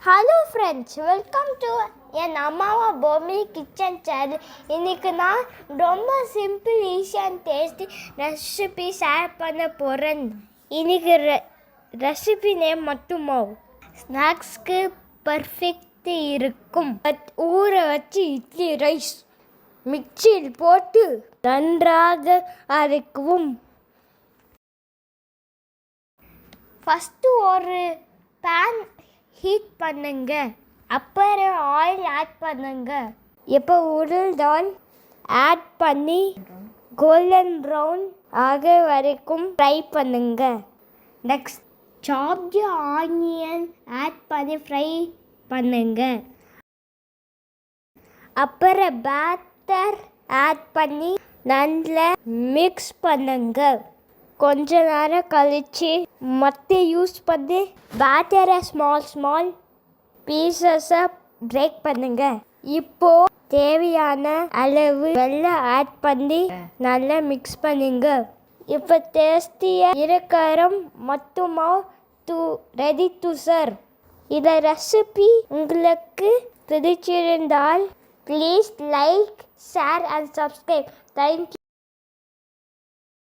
Hello friends, welcome to என் அம்மாவா Bommi kitchen channel. இன்றைக்கி நான் ரொம்ப சிம்பிள் ஈஸியான டேஸ்டி ரெசிபி ஷேர் பண்ண போகிறேன். இன்றைக்கி ரெசிபி நேம் மட்டுமா ஸ்நாக்ஸ்க்கு பர்ஃபெக்ட் இருக்கும். ஊற வச்சு இட்லி ரைஸ் மிக்சியில் போட்டு நன்றாக அரைக்கவும். ஃபஸ்ட்டு ஒரு பேன் ஹீட் பண்ணுங்க. அப்புறம் ஆயில் ஆட் பண்ணுங்க. இப்போ உருள் தால் ஆட் பண்ணி கோல்டன் ப்ரௌன் ஆக வரைக்கும் ஃப்ரை பண்ணுங்க. நெக்ஸ்ட் சாப்டு ஆனியன் ஆட் பண்ணி ஃப்ரை பண்ணுங்க. அப்புறம் பேட்டர் ஆட் பண்ணி நல்லா மிக்ஸ் பண்ணுங்க. கொஞ்ச நேரம் கழிச்சு மற்ற யூஸ் பண்ணி பேட்டரை ஸ்மால் பீசஸாக பிரேக் பண்ணுங்க. இப்போ தேவையான அளவு வெல்லம் ஆட் பண்ணி நல்லா மிக்ஸ் பண்ணுங்க. இப்போ டேஸ்டியாக இருக்கிற மட்டுமா ரெடி டு சர்வ். இந்த ரெசிபி உங்களுக்கு பிடிச்சிருந்தால் please like, share and subscribe. Thank you.